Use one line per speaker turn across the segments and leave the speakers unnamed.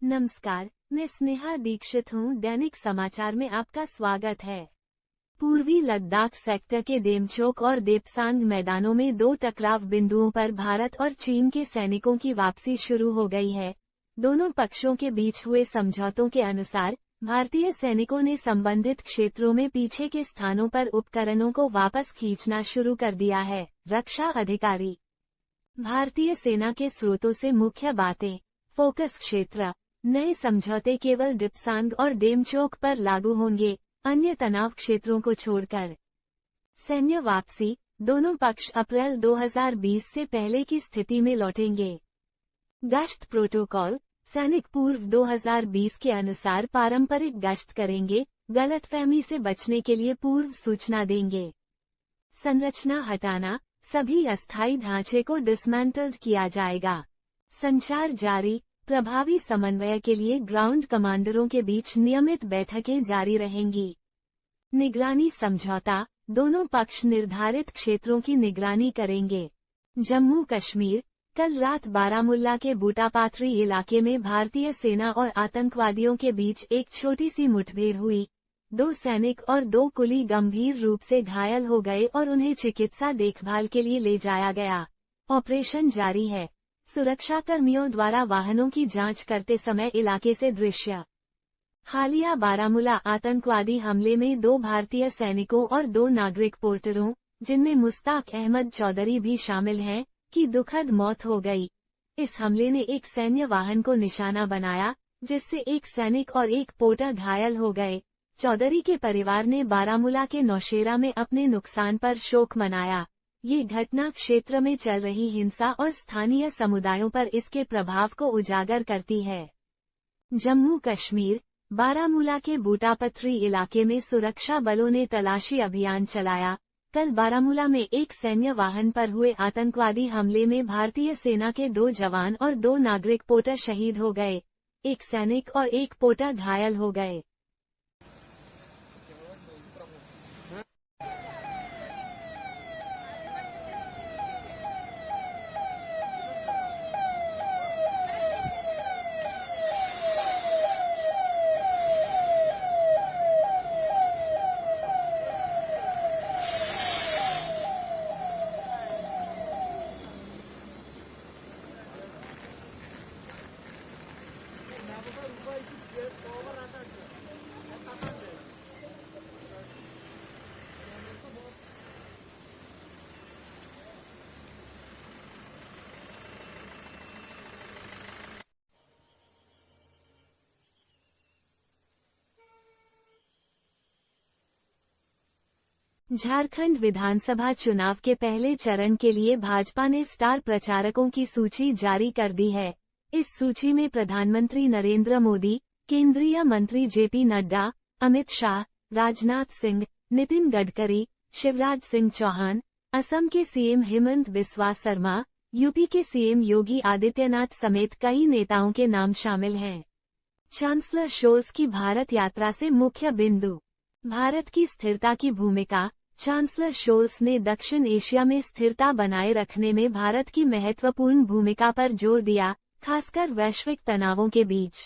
नमस्कार, मैं स्नेहा दीक्षित हूँ। दैनिक समाचार में आपका स्वागत है। पूर्वी लद्दाख सेक्टर के डेमचोक और देपसांग मैदानों में 2 टकराव बिंदुओं पर भारत और चीन के सैनिकों की वापसी शुरू हो गई है। दोनों पक्षों के बीच हुए समझौतों के अनुसार भारतीय सैनिकों ने संबंधित क्षेत्रों में पीछे के स्थानों पर उपकरणों को वापस खींचना शुरू कर दिया है। रक्षा अधिकारी। भारतीय सेना के स्रोतों से मुख्य बातें। फोकस क्षेत्र। नए समझौते केवल डिपसांग और डेमचोक पर लागू होंगे, अन्य तनाव क्षेत्रों को छोड़कर। सैन्य वापसी। दोनों पक्ष अप्रैल 2020 से पहले की स्थिति में लौटेंगे। गश्त प्रोटोकॉल। सैनिक पूर्व 2020 के अनुसार पारंपरिक गश्त करेंगे, गलतफहमी से बचने के लिए पूर्व सूचना देंगे। संरचना हटाना। सभी अस्थायी ढांचे को डिसमेंटल्ड किया जाएगा। संचार जारी। प्रभावी समन्वय के लिए ग्राउंड कमांडरों के बीच नियमित बैठकें जारी रहेंगी। निगरानी समझौता। दोनों पक्ष निर्धारित क्षेत्रों की निगरानी करेंगे। जम्मू कश्मीर। कल रात बारामुल्ला के बूटापाथरी इलाके में भारतीय सेना और आतंकवादियों के बीच एक छोटी सी मुठभेड़ हुई। 2 सैनिक और 2 कुली गंभीर रूप से घायल हो गए और उन्हें चिकित्सा देखभाल के लिए ले जाया गया। ऑपरेशन जारी है। सुरक्षाकर्मियों द्वारा वाहनों की जांच करते समय इलाके से दृश्य। हालिया बारामुला आतंकवादी हमले में 2 भारतीय सैनिकों और 2 नागरिक पोर्टरों, जिनमें मुश्ताक अहमद चौधरी भी शामिल हैं, की दुखद मौत हो गई। इस हमले ने एक सैन्य वाहन को निशाना बनाया, जिससे एक सैनिक और एक पोर्टर घायल हो गए। चौधरी के परिवार ने बारामुला के नौशेरा में अपने नुकसान पर शोक मनाया। ये घटना क्षेत्र में चल रही हिंसा और स्थानीय समुदायों पर इसके प्रभाव को उजागर करती है। जम्मू कश्मीर। बारामुला के बूटापथरी इलाके में सुरक्षा बलों ने तलाशी अभियान चलाया। कल बारामुला में एक सैन्य वाहन पर हुए आतंकवादी हमले में भारतीय सेना के 2 जवान और 2 नागरिक पोर्टर शहीद हो गए। एक सैनिक और एक पोर्टर घायल हो गए। झारखंड विधानसभा चुनाव के पहले चरण के लिए भाजपा ने स्टार प्रचारकों की सूची जारी कर दी है। इस सूची में प्रधानमंत्री नरेंद्र मोदी, केंद्रीय मंत्री जेपी नड्डा, अमित शाह, राजनाथ सिंह, नितिन गडकरी, शिवराज सिंह चौहान, असम के सीएम हेमंत बिस्वा शर्मा, यूपी के सीएम योगी आदित्यनाथ समेत कई नेताओं के नाम शामिल हैं। चांसलर शोल्स की भारत यात्रा से मुख्य बिंदु। भारत की स्थिरता की भूमिका। चांसलर शोल्स ने दक्षिण एशिया में स्थिरता बनाए रखने में भारत की महत्वपूर्ण भूमिका पर जोर दिया, खासकर वैश्विक तनावों के बीच।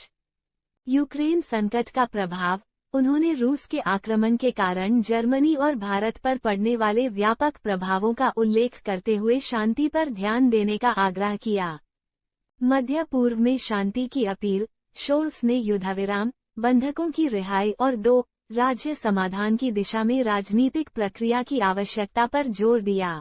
यूक्रेन संकट का प्रभाव। उन्होंने रूस के आक्रमण के कारण जर्मनी और भारत पर पड़ने वाले व्यापक प्रभावों का उल्लेख करते हुए शांति पर ध्यान देने का आग्रह किया। मध्य पूर्व में शांति की अपील। शोल्स ने युद्धविराम, बंधकों की रिहाई और 2 राज्य समाधान की दिशा में राजनीतिक प्रक्रिया की आवश्यकता पर जोर दिया।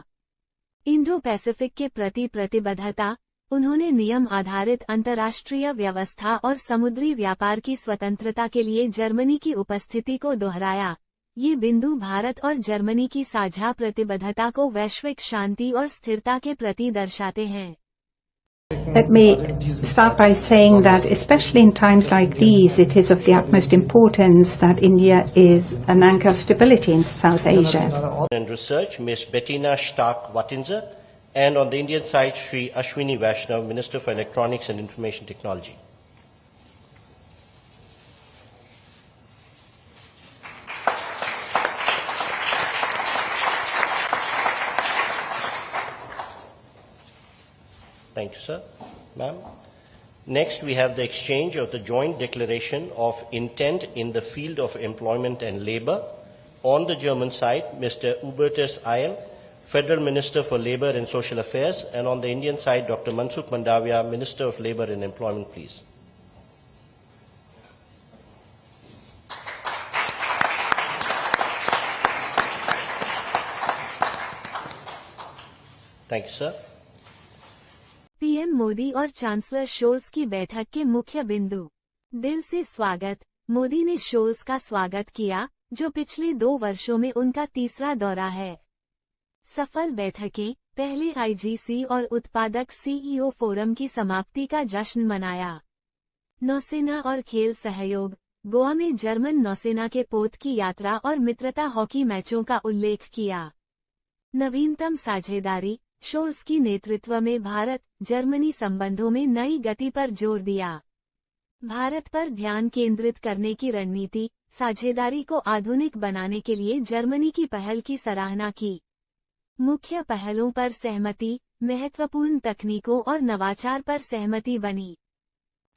इंडो पैसिफिक के प्रति प्रतिबद्धता। उन्होंने नियम आधारित अंतर्राष्ट्रीय व्यवस्था और समुद्री व्यापार की स्वतंत्रता के लिए जर्मनी की उपस्थिति को दोहराया। ये बिंदु भारत और जर्मनी की साझा प्रतिबद्धता को वैश्विक शांति और स्थिरता के प्रति दर्शाते हैं।
Let me start by saying that especially in times like these, it is of the utmost importance that India is an anchor of stability in South Asia.
And Research, Ms. Bettina Stark-Wattinser, and on the Indian side, Shri Ashwini Vaishnav, Minister for Electronics and Information Technology. Thank you, sir. Ma'am. Next, we have the exchange of the joint declaration of intent in the field of employment and labor. On the German side, Mr. Hubertus Eil, Federal Minister for Labor and Social Affairs, and on the Indian side, Dr. Mansukh Mandavia, Minister of Labor and Employment, please. Thank you, sir.
PM Modi और chancellor Sholes की बैठक के मुख्य बिंदु। दिल से स्वागत। मोदी ने शोल्स का स्वागत किया, जो पिछले 2 वर्षों में उनका तीसरा दौरा है। सफल बैठकें, पहले आईजीसी और उत्पादक सीईओ फोरम की समाप्ति का जश्न मनाया। नौसेना और खेल सहयोग, गोवा में जर्मन नौसेना के पोत की यात्रा और मित्रता हॉकी मैचों का उल्लेख किया। नवीनतम साझेदारी, शोल्स की नेतृत्व में भारत जर्मनी संबंधों में नई गति पर जोर दिया। भारत पर ध्यान केंद्रित करने की रणनीति, साझेदारी को आधुनिक बनाने के लिए जर्मनी की पहल की सराहना की। मुख्य पहलों पर सहमति, महत्वपूर्ण तकनीकों और नवाचार पर सहमति बनी।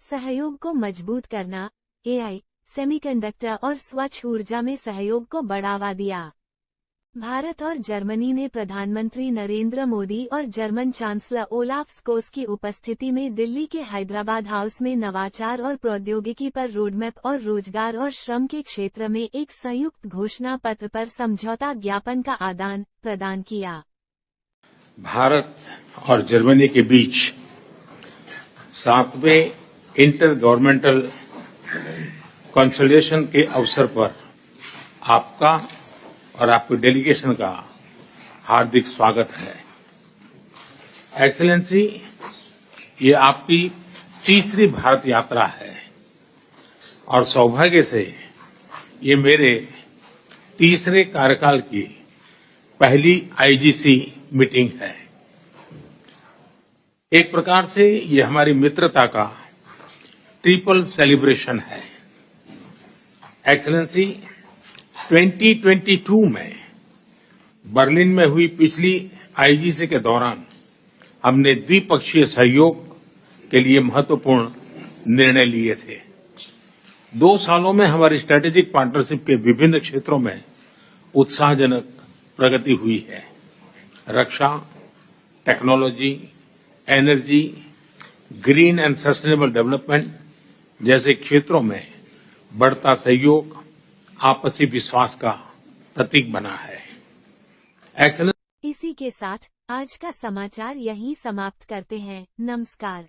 सहयोग को मजबूत करना, एआई, सेमीकंडक्टर और स्वच्छ ऊर्जा में सहयोग को बढ़ावा दिया। भारत और जर्मनी ने प्रधानमंत्री नरेंद्र मोदी और जर्मन चांसलर ओलाफ स्कोल्स की उपस्थिति में दिल्ली के हैदराबाद हाउस में नवाचार और प्रौद्योगिकी पर रोडमैप और रोजगार और श्रम के क्षेत्र में एक संयुक्त घोषणा पत्र पर समझौता ज्ञापन का आदान प्रदान किया।
भारत और जर्मनी के बीच 7वें इंटर गवर्नमेंटल कंसल्टेशन के अवसर पर आपका और आपके डेलीगेशन का हार्दिक स्वागत है। एक्सीलेंसी, ये आपकी तीसरी भारत यात्रा है और सौभाग्य से ये मेरे तीसरे कार्यकाल की पहली आईजीसी मीटिंग है। एक प्रकार से ये हमारी मित्रता का ट्रिपल सेलिब्रेशन है। एक्सीलेंसी, 2022 में बर्लिन में हुई पिछली आईजीसी के दौरान हमने द्विपक्षीय सहयोग के लिए महत्वपूर्ण निर्णय लिए थे। 2 सालों में हमारी स्ट्रेटेजिक पार्टनरशिप के विभिन्न क्षेत्रों में उत्साहजनक प्रगति हुई है। रक्षा, technology, energy, green and sustainable development जैसे क्षेत्रों में बढ़ता सहयोग आपसी विश्वास का प्रतीक बना है।
इसी के साथ आज का समाचार यहीं समाप्त करते हैं। नमस्कार।